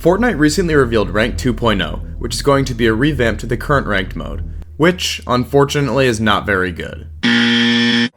Fortnite recently revealed Rank 2.0, which is going to be a revamp to the current ranked mode, which, unfortunately, is not very good.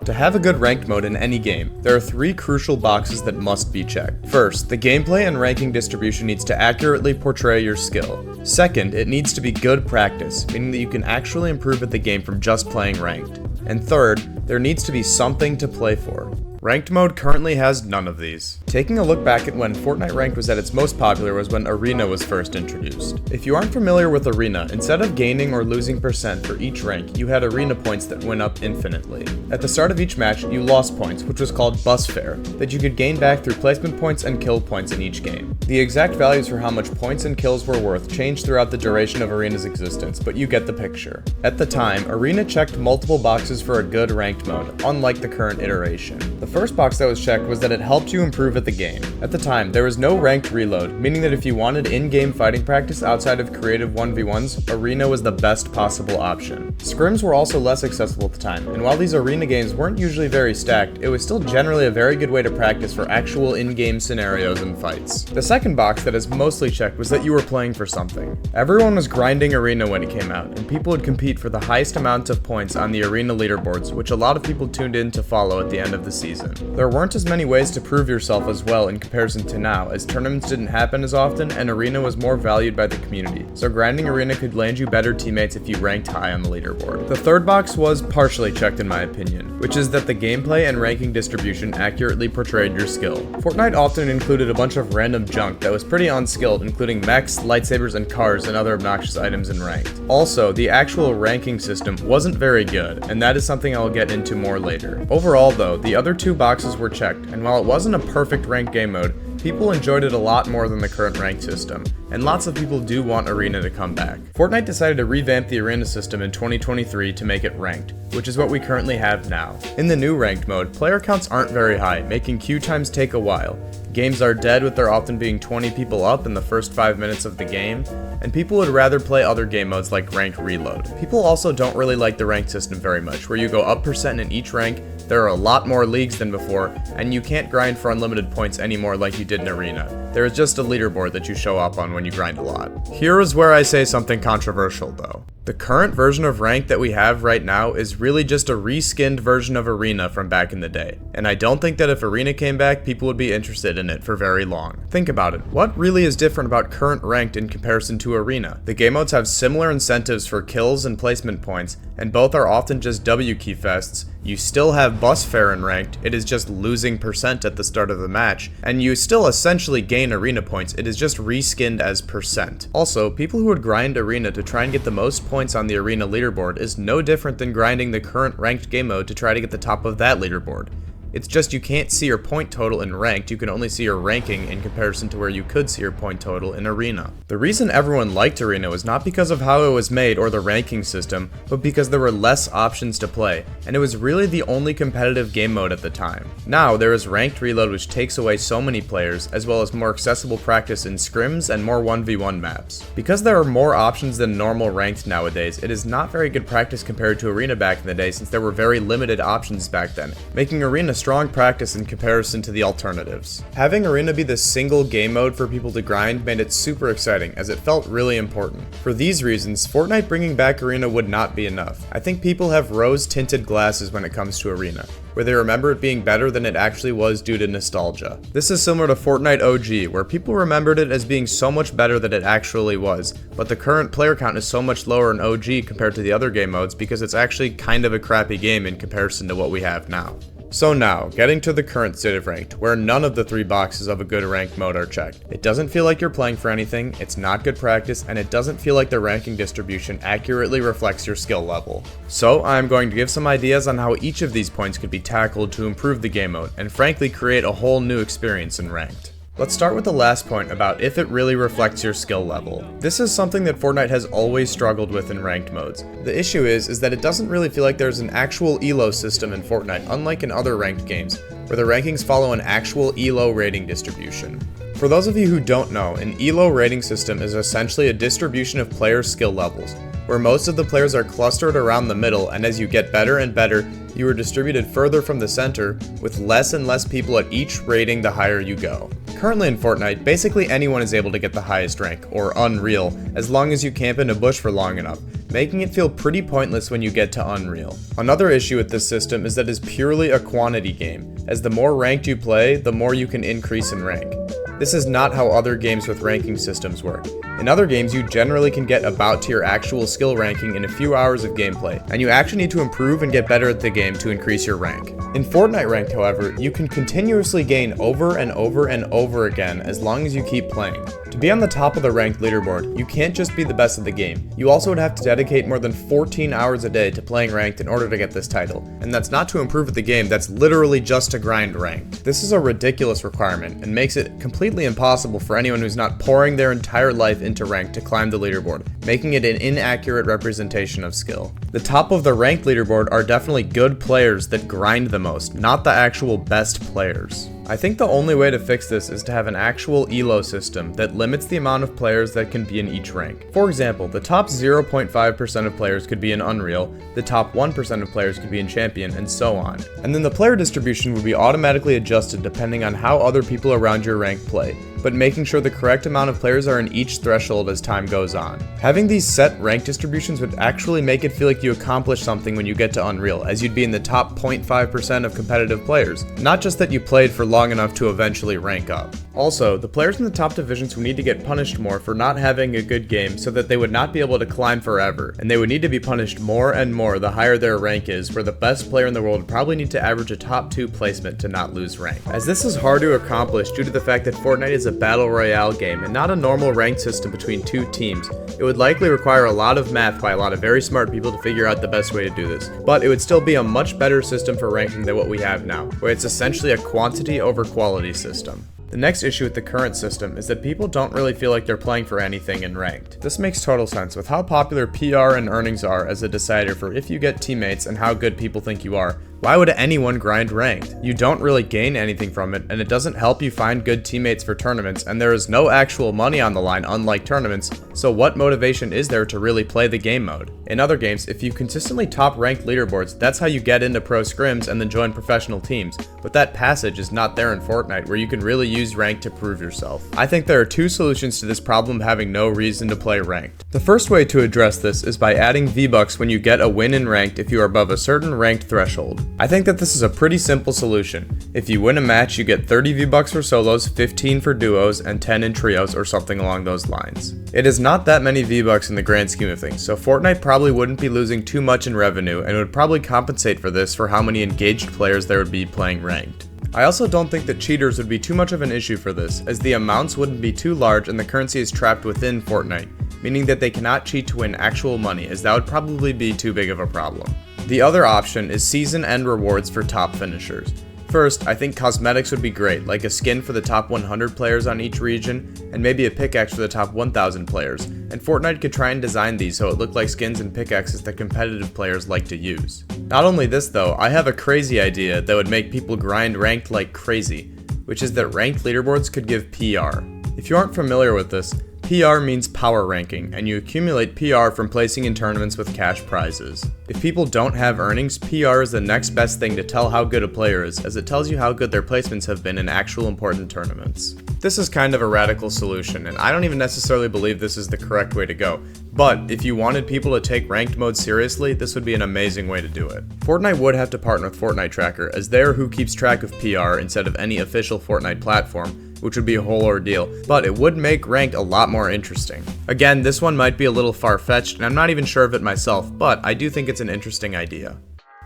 To have a good ranked mode in any game, there are three crucial boxes that must be checked. First, the gameplay and ranking distribution needs to accurately portray your skill. Second, it needs to be good practice, meaning that you can actually improve at the game from just playing ranked. And third, there needs to be something to play for. Ranked mode currently has none of these. Taking a look back at when Fortnite Ranked was at its most popular was when Arena was first introduced. If you aren't familiar with Arena, instead of gaining or losing percent for each rank, you had Arena points that went up infinitely. At the start of each match, you lost points, which was called bus fare, that you could gain back through placement points and kill points in each game. The exact values for how much points and kills were worth changed throughout the duration of Arena's existence, but you get the picture. At the time, Arena checked multiple boxes for a good ranked mode, unlike the current iteration. The first box that was checked was that it helped you improve at the game. At the time, there was no ranked reload, meaning that if you wanted in-game fighting practice outside of creative 1v1s, Arena was the best possible option. Scrims were also less accessible at the time, and while these Arena games weren't usually very stacked, it was still generally a very good way to practice for actual in-game scenarios and fights. The second box that is mostly checked was that you were playing for something. Everyone was grinding Arena when it came out, and people would compete for the highest amounts of points on the Arena leaderboards, which a lot of people tuned in to follow at the end of the season. There weren't as many ways to prove yourself as well in comparison to now, as tournaments didn't happen as often and Arena was more valued by the community, so grinding Arena could land you better teammates if you ranked high on the leaderboard. The third box was partially checked in my opinion, which is that the gameplay and ranking distribution accurately portrayed your skill. Fortnite often included a bunch of random junk that was pretty unskilled, including mechs, lightsabers, and cars and other obnoxious items in ranked. Also, the actual ranking system wasn't very good, and that is something I'll get into more later. Overall though, the other two boxes were checked, and while it wasn't a perfect ranked game mode, people enjoyed it a lot more than the current ranked system, and lots of people do want Arena to come back. Fortnite decided to revamp the Arena system in 2023 to make it ranked, which is what we currently have now. In the new ranked mode, player counts aren't very high, making queue times take a while. Games are dead with there often being 20 people up in the first 5 minutes of the game, and people would rather play other game modes like Ranked Reload. People also don't really like the ranked system very much, where you go up percent in each rank, there are a lot more leagues than before, and you can't grind for unlimited points anymore like you did in Arena. There is just a leaderboard that you show up on when you grind a lot. Here is where I say something controversial though. The current version of Ranked that we have right now is really just a reskinned version of Arena from back in the day, and I don't think that if Arena came back, people would be interested in it for very long. Think about it, what really is different about current Ranked in comparison to Arena? The game modes have similar incentives for kills and placement points, and both are often just W key fests. You still have bus fare in Ranked, it is just losing percent at the start of the match, and you still essentially gain Arena points, it is just reskinned as percent. Also, people who would grind Arena to try and get the most points on the Arena leaderboard is no different than grinding the current Ranked game mode to try to get the top of that leaderboard. It's just you can't see your point total in Ranked, you can only see your ranking in comparison to where you could see your point total in Arena. The reason everyone liked Arena was not because of how it was made or the ranking system, but because there were less options to play, and it was really the only competitive game mode at the time. Now, there is Ranked Reload, which takes away so many players, as well as more accessible practice in scrims and more 1v1 maps. Because there are more options than normal Ranked nowadays, it is not very good practice compared to Arena back in the day since there were very limited options back then, making Arena strong practice in comparison to the alternatives. Having Arena be the single game mode for people to grind made it super exciting, as it felt really important. For these reasons, Fortnite bringing back Arena would not be enough. I think people have rose-tinted glasses when it comes to Arena, where they remember it being better than it actually was due to nostalgia. This is similar to Fortnite OG, where people remembered it as being so much better than it actually was, but the current player count is so much lower in OG compared to the other game modes because it's actually kind of a crappy game in comparison to what we have now. So now, getting to the current state of Ranked, where none of the three boxes of a good ranked mode are checked. It doesn't feel like you're playing for anything, it's not good practice, and it doesn't feel like the ranking distribution accurately reflects your skill level. So I'm going to give some ideas on how each of these points could be tackled to improve the game mode, and frankly create a whole new experience in Ranked. Let's start with the last point about if it really reflects your skill level. This is something that Fortnite has always struggled with in ranked modes. The issue is that it doesn't really feel like there's an actual elo system in Fortnite, unlike in other ranked games, where the rankings follow an actual elo rating distribution. For those of you who don't know, an elo rating system is essentially a distribution of player skill levels, where most of the players are clustered around the middle, and as you get better and better, you are distributed further from the center, with less and less people at each rating the higher you go. Currently in Fortnite, basically anyone is able to get the highest rank, or Unreal, as long as you camp in a bush for long enough, making it feel pretty pointless when you get to Unreal. Another issue with this system is that it's purely a quantity game, as the more ranked you play, the more you can increase in rank. This is not how other games with ranking systems work. In other games, you generally can get about to your actual skill ranking in a few hours of gameplay, and you actually need to improve and get better at the game to increase your rank. In Fortnite Ranked, however, you can continuously gain over and over and over again as long as you keep playing. To be on the top of the ranked leaderboard, you can't just be the best at the game. You also would have to dedicate more than 14 hours a day to playing ranked in order to get this title. And that's not to improve at the game, that's literally just to grind ranked. This is a ridiculous requirement and makes it completely impossible for anyone who's not pouring their entire life into ranked to climb the leaderboard, making it an inaccurate representation of skill. The top of the ranked leaderboard are definitely good players that grind the most, not the actual best players. I think the only way to fix this is to have an actual elo system that limits the amount of players that can be in each rank. For example, the top 0.5% of players could be in Unreal, the top 1% of players could be in Champion, and so on. And then the player distribution would be automatically adjusted depending on how other people around your rank play, but making sure the correct amount of players are in each threshold as time goes on. Having these set rank distributions would actually make it feel like you accomplished something when you get to Unreal, as you'd be in the top 0.5% of competitive players, not just that you played for long enough to eventually rank up. Also, the players in the top divisions would need to get punished more for not having a good game so that they would not be able to climb forever, and they would need to be punished more and more the higher their rank is, where the best player in the world would probably need to average a top 2 placement to not lose rank. As this is hard to accomplish due to the fact that Fortnite is a battle royale game and not a normal ranked system between two teams, it would likely require a lot of math by a lot of very smart people to figure out the best way to do this. But it would still be a much better system for ranking than what we have now, where it's essentially a quantity over quality system. The next issue with the current system is that people don't really feel like they're playing for anything in ranked. This makes total sense with how popular PR and earnings are as a decider for if you get teammates and how good people think you are. Why would anyone grind ranked? You don't really gain anything from it, and it doesn't help you find good teammates for tournaments, and there is no actual money on the line unlike tournaments, so what motivation is there to really play the game mode? In other games, if you consistently top ranked leaderboards, that's how you get into pro scrims and then join professional teams, but that passage is not there in Fortnite where you can really use ranked to prove yourself. I think there are two solutions to this problem of having no reason to play ranked. The first way to address this is by adding V-Bucks when you get a win in ranked if you are above a certain ranked threshold. I think that this is a pretty simple solution. If you win a match, you get 30 V-Bucks for solos, 15 for duos, and 10 in trios or something along those lines. It is not that many V-Bucks in the grand scheme of things, so Fortnite probably wouldn't be losing too much in revenue and would probably compensate for this for how many engaged players there would be playing ranked. I also don't think that cheaters would be too much of an issue for this, as the amounts wouldn't be too large and the currency is trapped within Fortnite, meaning that they cannot cheat to win actual money, as that would probably be too big of a problem. The other option is season end rewards for top finishers. First, I think cosmetics would be great, like a skin for the top 100 players on each region, and maybe a pickaxe for the top 1000 players, and Fortnite could try and design these so it looked like skins and pickaxes that competitive players like to use. Not only this though, I have a crazy idea that would make people grind ranked like crazy, which is that ranked leaderboards could give PR. If you aren't familiar with this, PR means power ranking, and you accumulate PR from placing in tournaments with cash prizes. If people don't have earnings, PR is the next best thing to tell how good a player is, as it tells you how good their placements have been in actual important tournaments. This is kind of a radical solution, and I don't even necessarily believe this is the correct way to go, but if you wanted people to take ranked mode seriously, this would be an amazing way to do it. Fortnite would have to partner with Fortnite Tracker, as they're who keeps track of PR instead of any official Fortnite platform, which would be a whole ordeal, but it would make ranked a lot more interesting. Again, this one might be a little far-fetched, and I'm not even sure of it myself, but I do think it's an interesting idea.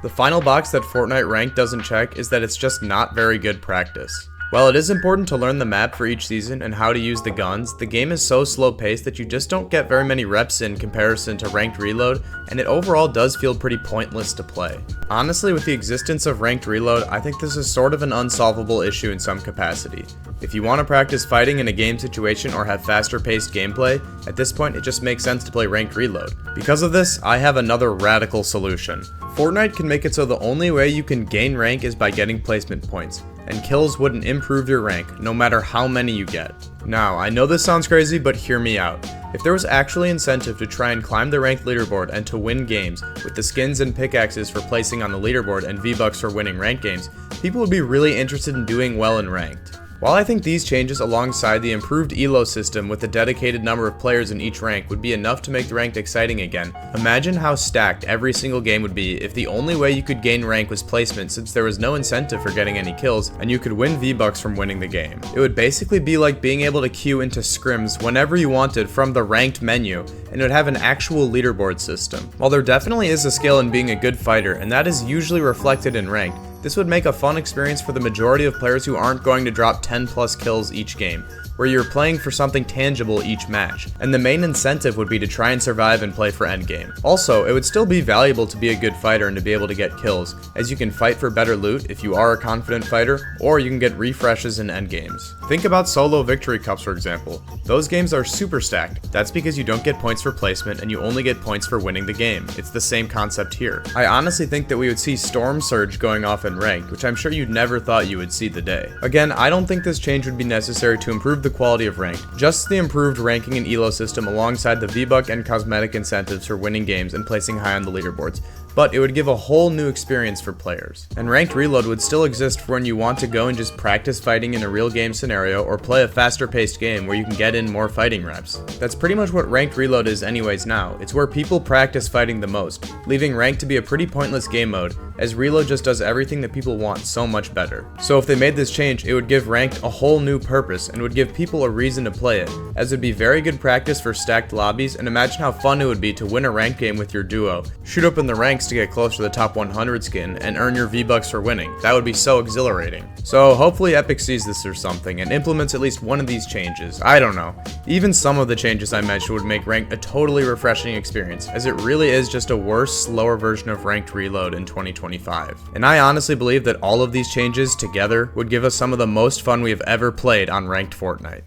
The final box that Fortnite Ranked doesn't check is that it's just not very good practice. While it is important to learn the map for each season and how to use the guns, the game is so slow paced that you just don't get very many reps in comparison to Ranked Reload, and it overall does feel pretty pointless to play. Honestly, with the existence of Ranked Reload, I think this is sort of an unsolvable issue in some capacity. If you want to practice fighting in a game situation or have faster paced gameplay, at this point it just makes sense to play Ranked Reload. Because of this, I have another radical solution. Fortnite can make it so the only way you can gain rank is by getting placement points, and kills wouldn't improve your rank, no matter how many you get. Now, I know this sounds crazy, but hear me out. If there was actually incentive to try and climb the ranked leaderboard and to win games, with the skins and pickaxes for placing on the leaderboard and V-Bucks for winning ranked games, people would be really interested in doing well in ranked. While I think these changes alongside the improved elo system with a dedicated number of players in each rank would be enough to make the ranked exciting again, imagine how stacked every single game would be if the only way you could gain rank was placement, since there was no incentive for getting any kills and you could win V-Bucks from winning the game. It would basically be like being able to queue into scrims whenever you wanted from the ranked menu, and it would have an actual leaderboard system. While there definitely is a skill in being a good fighter, and that is usually reflected in ranked, this would make a fun experience for the majority of players who aren't going to drop 10 plus kills each game, where you're playing for something tangible each match, and the main incentive would be to try and survive and play for endgame. Also, it would still be valuable to be a good fighter and to be able to get kills, as you can fight for better loot if you are a confident fighter, or you can get refreshes in endgames. Think about solo victory cups, for example. Those games are super stacked. That's because you don't get points for placement and you only get points for winning the game. It's the same concept here. I honestly think that we would see Storm Surge going off in ranked, which I'm sure you never thought you would see the day. Again, I don't think this change would be necessary to improve the quality of ranked, just the improved ranking and elo system alongside the V-Buck and cosmetic incentives for winning games and placing high on the leaderboards, but it would give a whole new experience for players. And ranked reload would still exist for when you want to go and just practice fighting in a real game scenario or play a faster paced game where you can get in more fighting reps. That's pretty much what ranked reload is anyways now. It's where people practice fighting the most, leaving ranked to be a pretty pointless game mode, as reload just does everything that people want so much better. So if they made this change, it would give ranked a whole new purpose and would give people a reason to play it, as it would be very good practice for stacked lobbies. And imagine how fun it would be to win a ranked game with your duo, shoot up in the ranks to get close to the top 100 skin, and earn your V-Bucks for winning. That would be so exhilarating. So hopefully Epic sees this or something and implements at least one of these changes. I don't know. Even some of the changes I mentioned would make ranked a totally refreshing experience, as it really is just a worse, slower version of ranked reload in 2025. And I honestly believe that all of these changes together would give us some of the most fun we have ever played on ranked Fortnite.